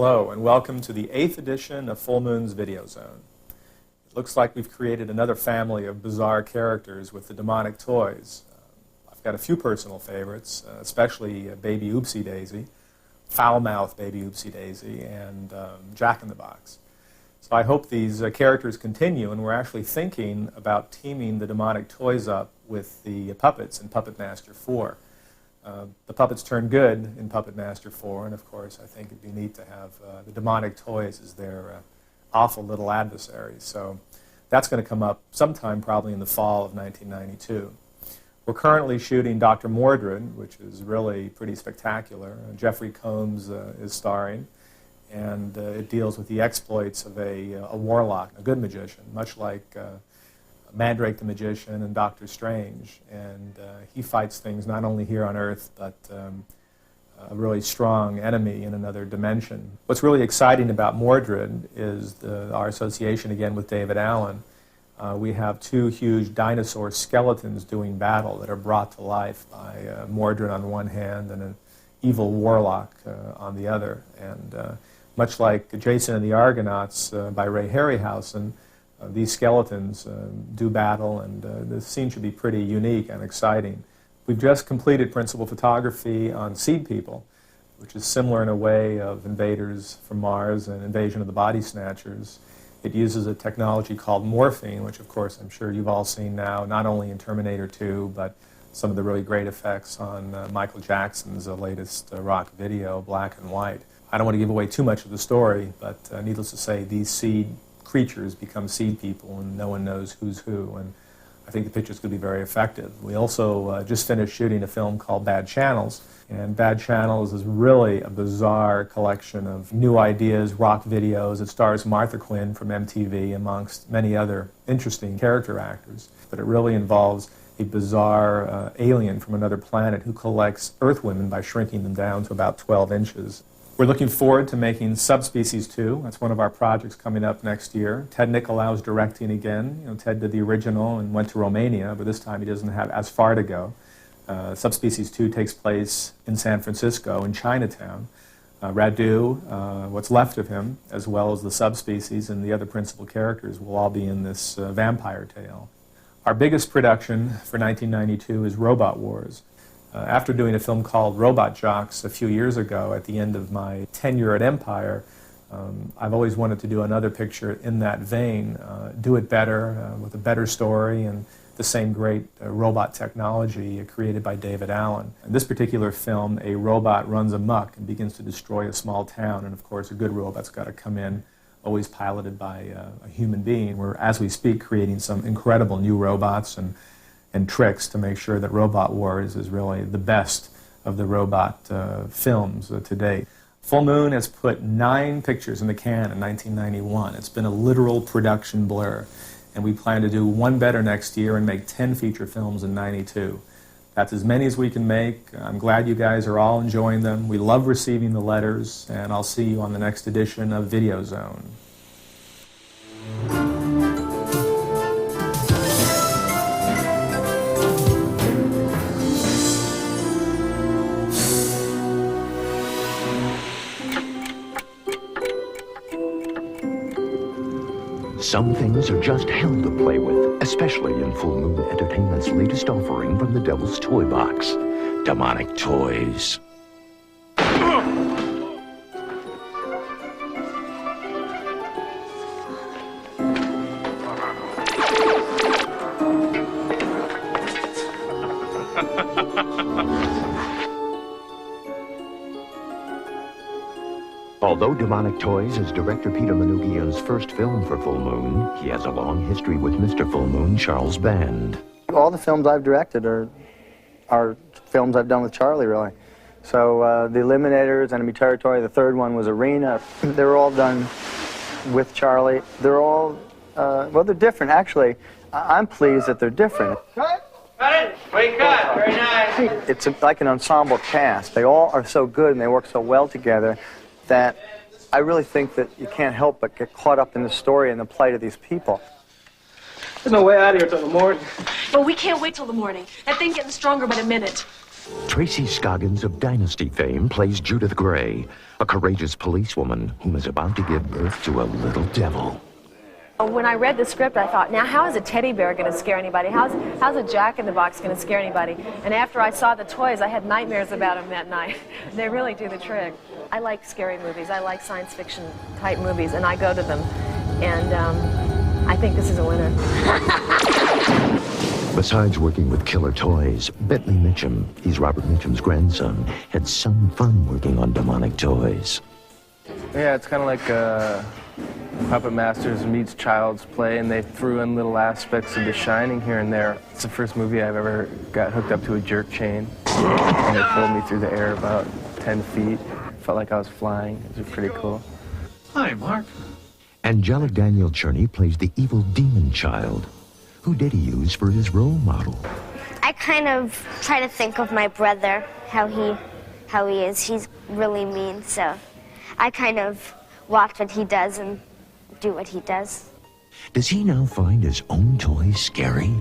Hello, and welcome to the 8th edition of Full Moon's Video Zone. It looks like we've created another family of bizarre characters with the demonic toys. I've got a few personal favorites, especially Baby Oopsie Daisy, Foul-Mouthed Baby Oopsie Daisy, and Jack-in-the-Box. So I hope these characters continue, and we're actually thinking about teaming the demonic toys up with the puppets in Puppet Master 4. The puppets turn good in Puppet Master 4, and of course I think it'd be neat to have the demonic toys as their awful little adversaries. So that's going to come up sometime probably in the fall of 1992. We're currently shooting Dr. Mordred, which is really pretty spectacular. Jeffrey Combs is starring, and it deals with the exploits of a warlock, a good magician, much like Mandrake the Magician and Doctor Strange, and he fights things not only here on Earth, but a really strong enemy in another dimension. What's really exciting about Mordred is our association again with David Allen. We have two huge dinosaur skeletons doing battle that are brought to life by Mordred on one hand and an evil warlock on the other. And much like Jason and the Argonauts by Ray Harryhausen, these skeletons do battle, and the scene should be pretty unique and exciting. We've just completed principal photography on Seed People, which is similar in a way of Invaders from Mars and Invasion of the Body Snatchers. It uses a technology called morphine, which of course I'm sure you've all seen now, not only in Terminator 2, but some of the really great effects on Michael Jackson's latest rock video, Black and White. I don't want to give away too much of the story, but needless to say, these seed creatures become seed people, and no one knows who's who, and I think the picture's going to be very effective. We also just finished shooting a film called Bad Channels, and Bad Channels is really a bizarre collection of new ideas, rock videos. It stars Martha Quinn from MTV, amongst many other interesting character actors, but it really involves a bizarre alien from another planet who collects Earth women by shrinking them down to about 12 inches. We're looking forward to making Subspecies 2. That's one of our projects coming up next year. Ted Nicolau's directing again. You know, Ted did the original and went to Romania, but this time he doesn't have as far to go. Subspecies 2 takes place in San Francisco, in Chinatown. Radu, what's left of him, as well as the subspecies and the other principal characters, will all be in this vampire tale. Our biggest production for 1992 is Robot Wars. After doing a film called Robot Jocks a few years ago at the end of my tenure at Empire, I've always wanted to do another picture in that vein, do it better, with a better story and the same great robot technology created by David Allen. In this particular film, a robot runs amok and begins to destroy a small town, and of course a good robot's got to come in, always piloted by a human being. We're, as we speak, creating some incredible new robots and tricks to make sure that Robot Wars is really the best of the robot films to date. Full Moon has put 9 pictures in the can in 1991. It's been a literal production blur, and we plan to do one better next year and make 10 feature films in 92. That's as many as we can make. I'm glad you guys are all enjoying them. We love receiving the letters, and I'll see you on the next edition of Video Zone. Some things are just hell to play with, especially in Full Moon Entertainment's latest offering from the Devil's Toy Box, Demonic Toys. Although Demonic Toys is director Peter Manoogian's first film for Full Moon, he has a long history with Mr. Full Moon, Charles Band. All the films I've directed are films I've done with Charlie, really. So The Eliminators, Enemy Territory, the third one was Arena. They were all done with Charlie. They're all, well, they're different, actually. I'm pleased that they're different. Cut! Wake up! Very nice. It's like an ensemble cast. They all are so good and they work so well together that I really think that you can't help but get caught up in the story and the plight of these people. There's no way out of here till the morning. But we can't wait till the morning. That thing's getting stronger by the minute. Tracy Scoggins of Dynasty fame plays Judith Gray, a courageous policewoman whom is about to give birth to a little devil. When I read the script, I thought, now how is a teddy bear going to scare anybody? How's a Jack-in-the-Box going to scare anybody? And after I saw the toys, I had nightmares about them that night. They really do the trick. I like scary movies. I like science fiction type movies, and I go to them. And I think this is a winner. Besides working with killer toys, Bentley Mitchum, he's Robert Mitchum's grandson, had some fun working on demonic toys. Yeah, it's kind of like Puppet Masters meets Child's Play, and they threw in little aspects of The Shining here and there. It's the first movie I've ever got hooked up to a jerk chain, and it pulled me through the air about 10 feet. Felt like I was flying. It was pretty cool. Hi, Mark. Angelic Daniel Cherney plays the evil demon child. Who did he use for his role model? I kind of try to think of my brother, how he is. He's really mean, so I kind of watch what he does and do what he does. Does he now find his own toys scary?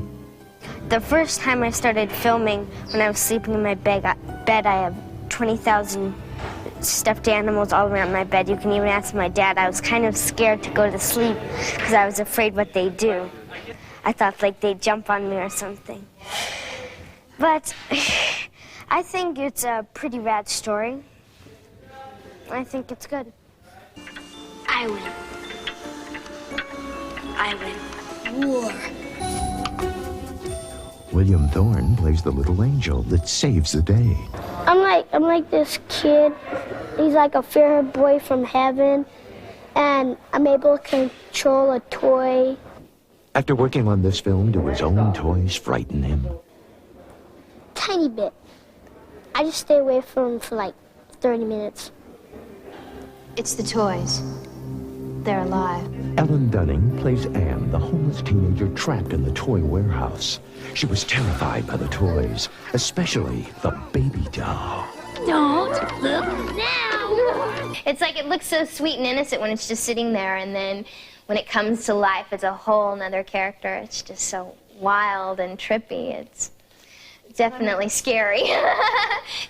The first time I started filming, when I was sleeping in my bed, I have 20,000 stuffed animals all around my bed. You can even ask my dad. I was kind of scared to go to sleep because I was afraid what they'd do. I thought like they'd jump on me or something. But I think it's a pretty rad story. I think it's good. I win. I win. War. William Thorne plays the little angel that saves the day. I'm like this kid. He's like a fairy boy from heaven, and I'm able to control a toy. After working on this film, do his own toys frighten him? Tiny bit. I just stay away from him for like 30 minutes. It's the toys. They're alive. Ellen Dunning plays Anne, the homeless teenager trapped in the toy warehouse. She was terrified by the toys, especially the baby doll. Don't look now! It's like it looks so sweet and innocent when it's just sitting there, and then when it comes to life, it's a whole nother character. It's just so wild and trippy. It's definitely scary.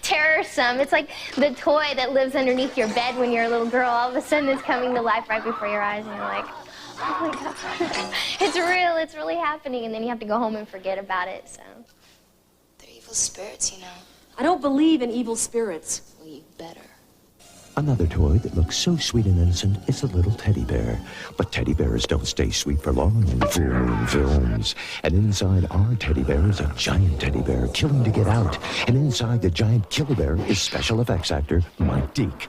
Terrorsome. It's like the toy that lives underneath your bed when you're a little girl. All of a sudden it's coming to life right before your eyes, and you're like, oh my God. It's real. It's really happening. And then you have to go home and forget about it. So They're evil spirits, you know. I don't believe in evil spirits. Well, you better. Another toy that looks so sweet and innocent is a little teddy bear. But teddy bears don't stay sweet for long in full moon films. And inside our teddy bear is a giant teddy bear killing to get out. And inside the giant killer bear is special effects actor Mike Deek.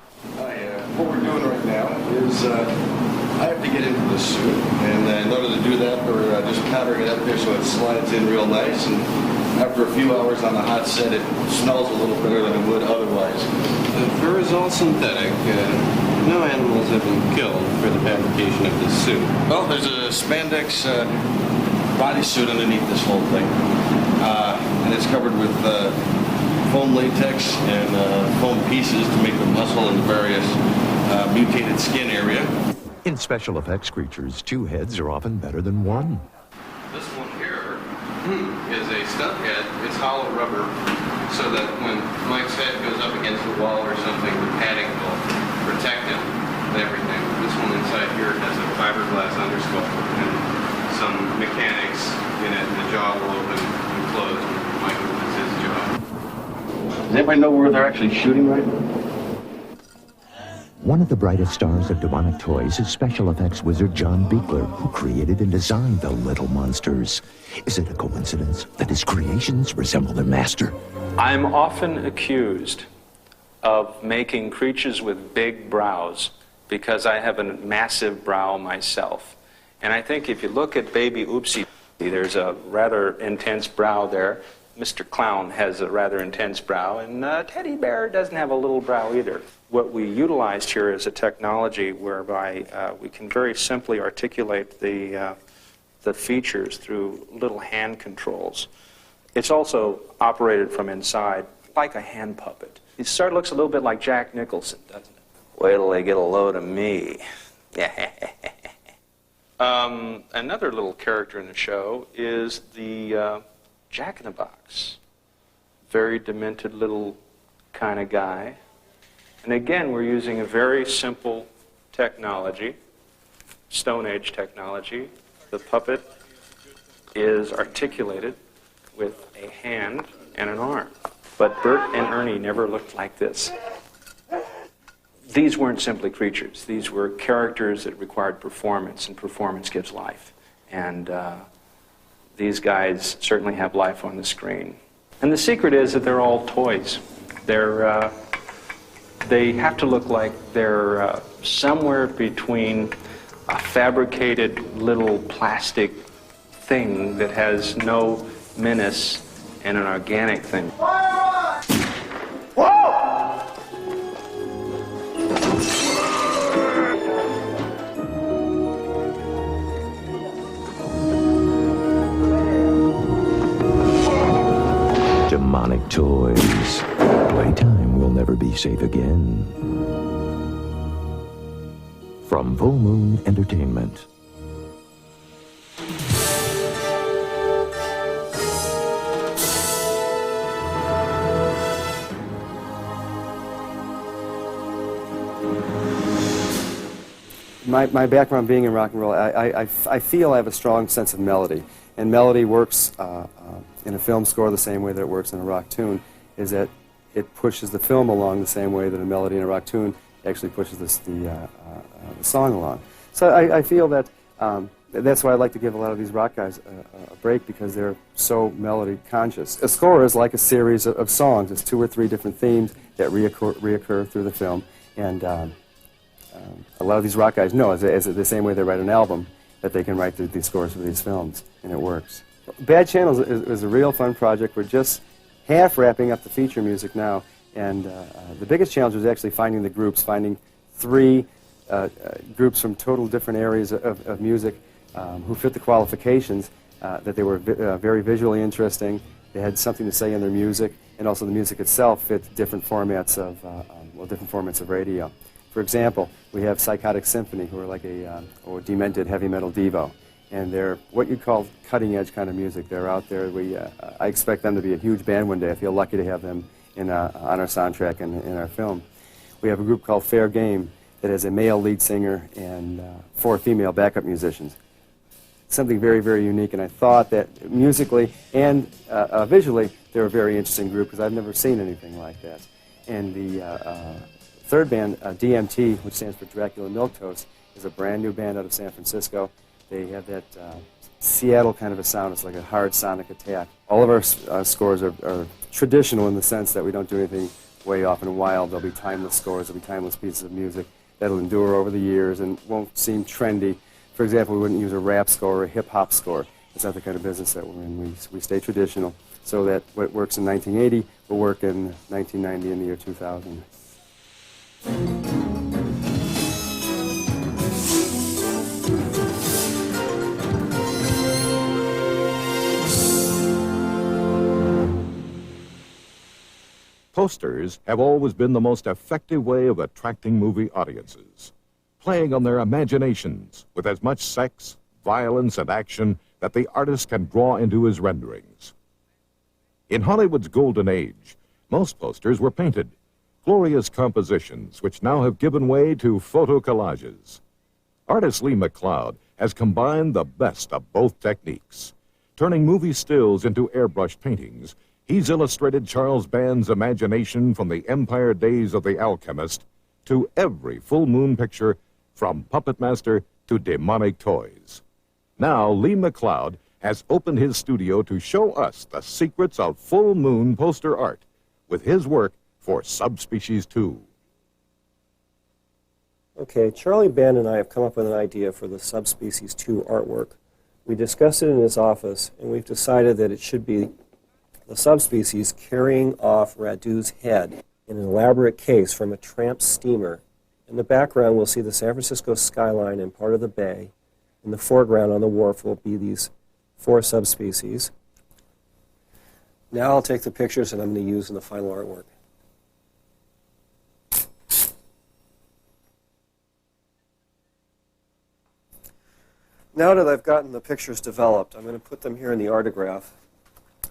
What we're doing right now is I have to get into the suit. And in order to do that, we're just powdering it up there so it slides in real nice. And after a few hours on the hot set, it smells a little better than it would otherwise. The fur is all synthetic. No animals have been killed for the fabrication of this suit. Well, there's a spandex bodysuit underneath this whole thing. And it's covered with foam latex and foam pieces to make the muscle and the various mutated skin area. In special effects creatures, two heads are often better than one. This one here is a stunt head. It's hollow rubber, so that when Mike's head goes up against the wall or something, the padding will protect him and everything. This one inside here has a fiberglass underskull and some mechanics in it. The jaw will open and close when Mike opens his jaw. Does anybody know where they're actually shooting right now? One of the brightest stars of demonic toys is special effects wizard John Buechler, who created and designed the little monsters. Is it a coincidence that his creations resemble their master? I'm often accused of making creatures with big brows because I have a massive brow myself. And I think if you look at Baby Oopsie, there's a rather intense brow there. Mr. Clown has a rather intense brow, and Teddy Bear doesn't have a little brow either. What we utilized here is a technology whereby we can very simply articulate the features through little hand controls. It's also operated from inside like a hand puppet. It sort of looks a little bit like Jack Nicholson, doesn't it? Wait till they get a load of me. Another little character in the show is the Jack-in-the-Box. very demented little kind of guy. And again, we're using a very simple technology, Stone Age technology. The puppet is articulated with a hand and an arm. But Bert and Ernie never looked like this. These weren't simply creatures. These were characters that required performance, and performance gives life. And these guys certainly have life on the screen. And the secret is that they're all toys. They have to look like they're somewhere between a fabricated little plastic thing that has no menace and an organic thing. Demonic toys. Playtime will never be safe again. From Full Moon Entertainment. My background being in rock and roll, I feel I have a strong sense of melody. And melody works in a film score the same way that it works in a rock tune, is that it pushes the film along the same way that a melody in a rock tune actually pushes the song along. So I feel that that's why I like to give a lot of these rock guys a break, because they're so melody conscious. A score is like a series of songs. It's 2 or 3 different themes that reoccur through the film. And a lot of these rock guys know, as the same way they write an album, that they can write these scores for these films, and it works. Bad Channels is a real fun project. We're just half wrapping up the feature music now, and the biggest challenge was actually finding the groups, finding 3 groups from total different areas of music who fit the qualifications, that they were very visually interesting, they had something to say in their music, and also the music itself fit different formats of radio. For example, we have Psychotic Symphony, who are like a demented heavy metal devo, and they're what you'd call cutting-edge kind of music. They're out there. I expect them to be a huge band one day. I feel lucky to have them on our soundtrack and in our film. We have a group called Fair Game that has a male lead singer and 4 female backup musicians. Something very, very unique, and I thought that musically and visually, they're a very interesting group, because I've never seen anything like that. And the third band, DMT, which stands for Dracula Milquetoast, is a brand new band out of San Francisco. They have that Seattle kind of a sound. It's like a hard sonic attack. All of our scores are traditional in the sense that we don't do anything way off and wild. There'll be timeless scores. There'll be timeless pieces of music that'll endure over the years and won't seem trendy. For example, we wouldn't use a rap score or a hip-hop score. It's not the kind of business that we're in. We stay traditional, so that what works in 1980 will work in 1990 and the year 2000. Posters have always been the most effective way of attracting movie audiences, playing on their imaginations with as much sex, violence, and action that the artist can draw into his renderings. In Hollywood's golden age, most posters were painted, glorious compositions which now have given way to photo collages. Artist Lee McLeod has combined the best of both techniques. Turning movie stills into airbrushed paintings, he's illustrated Charles Band's imagination from the empire days of The Alchemist to every full moon picture, from Puppet Master to demonic toys. Now, Lee McLeod has opened his studio to show us the secrets of full moon poster art with his work for Subspecies 2. Okay, Charlie Band and I have come up with an idea for the Subspecies 2 artwork. We discussed it in his office, and we've decided that it should be the subspecies carrying off Radu's head in an elaborate case from a tramp steamer. In the background, we'll see the San Francisco skyline and part of the bay. In the foreground on the wharf will be these 4 subspecies. Now I'll take the pictures that I'm going to use in the final artwork. Now that I've gotten the pictures developed, I'm going to put them here in the Artograph.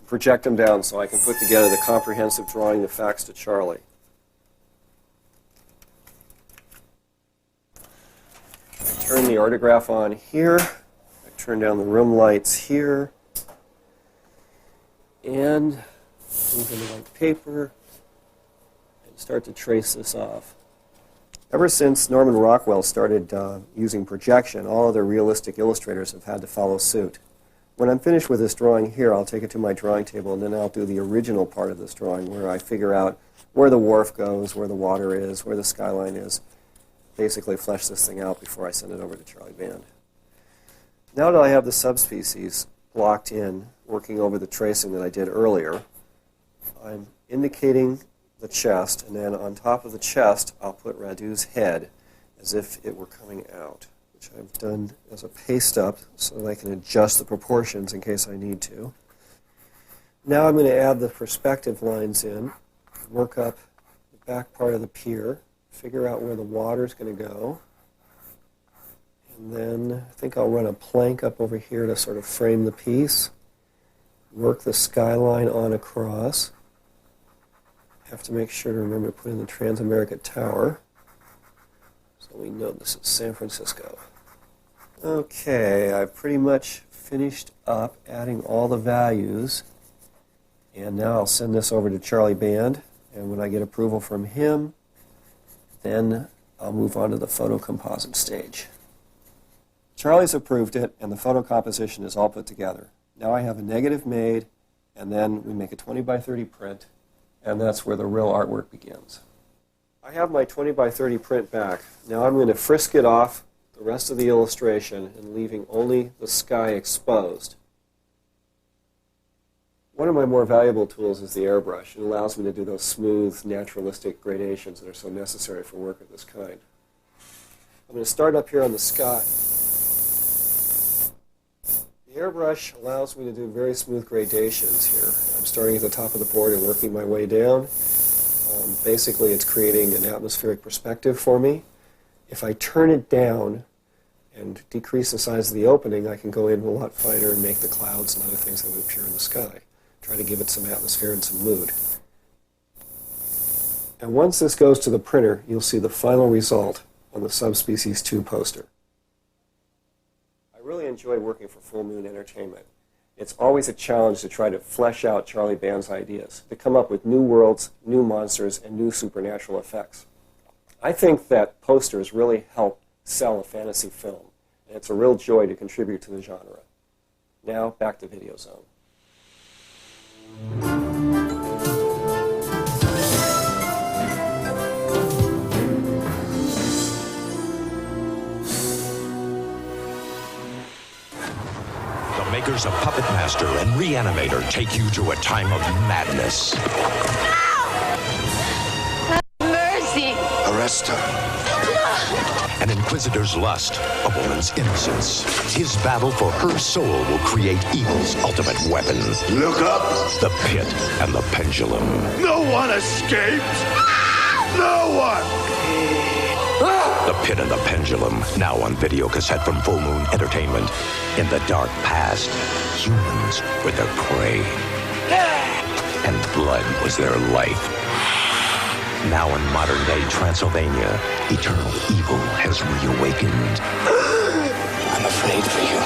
project them down so I can put together the comprehensive drawing the facts to Charlie. I turn the artograph on here. I turn down the room lights here. And move into white paper and start to trace this off. Ever since Norman Rockwell started using projection, all other realistic illustrators have had to follow suit. When I'm finished with this drawing here, I'll take it to my drawing table, and then I'll do the original part of this drawing where I figure out where the wharf goes, where the water is, where the skyline is. Basically flesh this thing out before I send it over to Charlie Band. Now that I have the subspecies blocked in, working over the tracing that I did earlier, I'm indicating the chest, and then on top of the chest, I'll put Radu's head as if it were coming out, which I've done as a paste up so that I can adjust the proportions in case I need to. Now I'm going to add the perspective lines in, work up the back part of the pier, figure out where the water's going to go, and then I think I'll run a plank up over here to sort of frame the piece, work the skyline on across. Have to make sure to remember to put in the Transamerica Tower so we know this is San Francisco. Okay, I've pretty much finished up adding all the values, and now I'll send this over to Charlie Band, and when I get approval from him, then I'll move on to the photo composite stage. Charlie's approved it, and the photo composition is all put together. Now I have a negative made, and then we make a 20 by 30 print, and that's where the real artwork begins. I have my 20 by 30 print back. Now I'm going to frisk it off the rest of the illustration and leaving only the sky exposed. One of my more valuable tools is the airbrush. It allows me to do those smooth, naturalistic gradations that are so necessary for work of this kind. I'm going to start up here on the sky. The airbrush allows me to do very smooth gradations here. I'm starting at the top of the board and working my way down. Basically, it's creating an atmospheric perspective for me. If I turn it down and decrease the size of the opening, I can go in a lot finer and make the clouds and other things that would appear in the sky. Try to give it some atmosphere and some mood. And once this goes to the printer, you'll see the final result on the Subspecies 2 poster. I really enjoy working for Full Moon Entertainment. It's always a challenge to try to flesh out Charlie Band's ideas, to come up with new worlds, new monsters, and new supernatural effects. I think that posters really help sell a fantasy film, and it's a real joy to contribute to the genre. Now, back to Video Zone. The makers of Puppet Master and Reanimator take you to a time of madness. Mercy! Arrest her. An inquisitor's lust, a woman's innocence. His battle for her soul will create evil's ultimate weapon. Look up! The Pit and the Pendulum. No one escaped! No one! The Pit and the Pendulum, now on video cassette from Full Moon Entertainment. In the dark past, humans were their prey. And blood was their life. Now in modern-day Transylvania, eternal evil has reawakened. I'm afraid for you.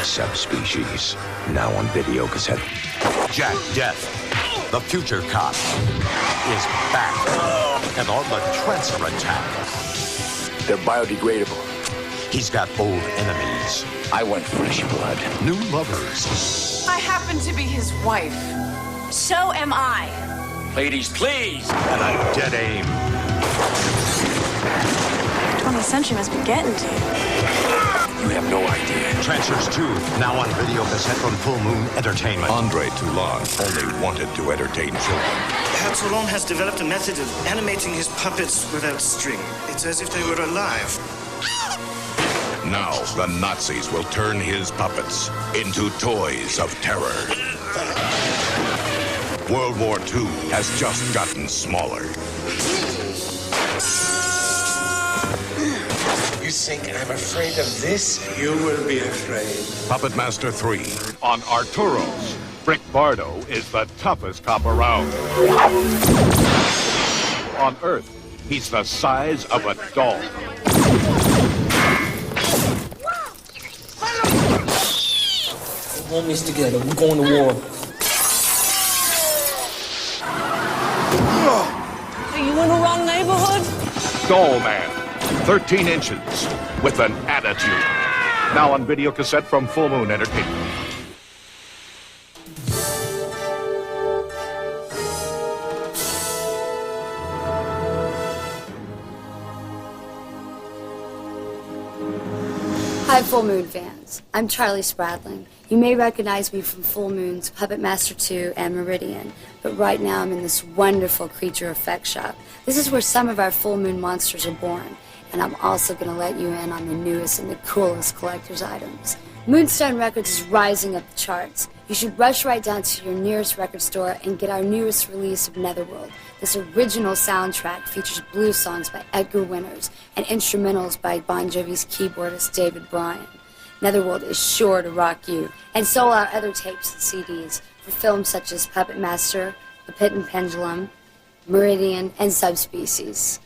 Subspecies, now on video cassette. Jack Death, the future cop, is back and on the transfer attack. They're biodegradable. He's got old enemies. I want fresh blood. New lovers. I happen to be his wife. So am I. Ladies, please! And a dead aim. 20th century must be getting to you. You have no idea. Trancers 2, now on video cassette from Full Moon Entertainment. Andre Toulon only wanted to entertain children. Herr Toulon has developed a method of animating his puppets without string. It's as if they were alive. Now, the Nazis will turn his puppets into toys of terror. World War II has just gotten smaller. You think I'm afraid of this? You will be afraid. Puppet Master 3 on Arturo's. Brick Bardo is the toughest cop around. On Earth, he's the size of a doll. Homies together, we're going to war. Are you in the wrong neighborhood? Doll Man, 13 inches, with an attitude. Now on video cassette from Full Moon Entertainment. Hi, Full Moon fans. I'm Charlie Spradling. You may recognize me from Full Moon's Puppet Master 2 and Meridian, but right now I'm in this wonderful creature effect shop. This is where some of our Full Moon monsters are born, and I'm also going to let you in on the newest and the coolest collector's items. Moonstone Records is rising up the charts. You should rush right down to your nearest record store and get our newest release of Netherworld. This original soundtrack features blues songs by Edgar Winters and instrumentals by Bon Jovi's keyboardist David Bryan. Netherworld is sure to rock you, and so are our other tapes and CDs for films such as Puppet Master, The Pit and Pendulum, Meridian, and Subspecies.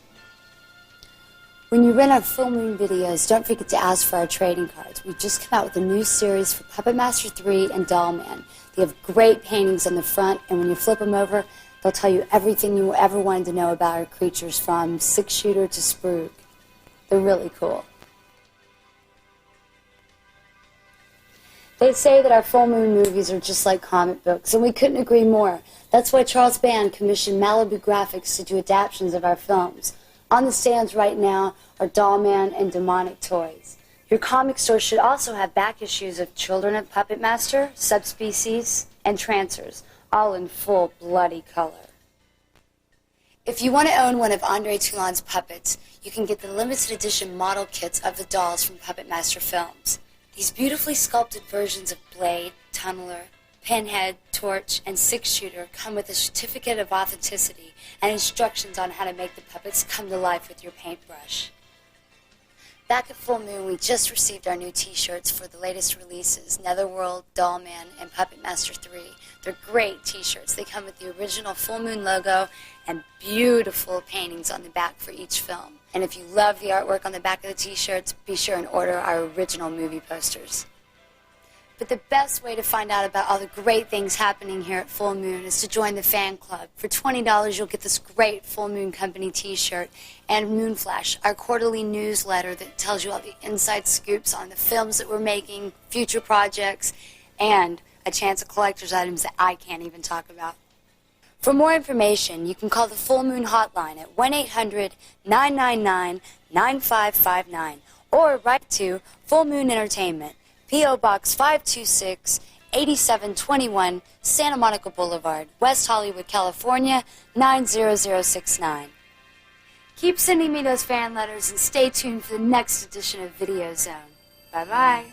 When you rent our Full Moon videos, don't forget to ask for our trading cards. We've just come out with a new series for Puppet Master 3 and Doll Man. They have great paintings on the front, and when you flip them over, they'll tell you everything you ever wanted to know about our creatures, from six-shooter to Spruik. They're really cool. They say that our Full Moon movies are just like comic books, and we couldn't agree more. That's why Charles Band commissioned Malibu Graphics to do adaptations of our films. On the stands right now are Doll Man and Demonic Toys. Your comic store should also have back issues of Children of Puppet Master, Subspecies, and Trancers, all in full bloody color. If you want to own one of Andre Toulon's puppets, you can get the limited edition model kits of the dolls from Puppet Master Films. These beautifully sculpted versions of Blade, Tunneler, Pinhead, Torch, and Six-Shooter come with a certificate of authenticity and instructions on how to make the puppets come to life with your paintbrush. Back at Full Moon, we just received our new t-shirts for the latest releases, Netherworld, Doll Man, and Puppet Master 3. They're great t-shirts. They come with the original Full Moon logo and beautiful paintings on the back for each film. And if you love the artwork on the back of the t-shirts, be sure and order our original movie posters. But the best way to find out about all the great things happening here at Full Moon is to join the fan club. For $20, you'll get this great Full Moon Company t-shirt and Moonflash, our quarterly newsletter that tells you all the inside scoops on the films that we're making, future projects, and a chance at collector's items that I can't even talk about. For more information, you can call the Full Moon hotline at 1-800-999-9559 or write to Full Moon Entertainment, P.O. Box 526, 8721, Santa Monica Boulevard, West Hollywood, California, 90069. Keep sending me those fan letters and stay tuned for the next edition of Video Zone. Bye-bye.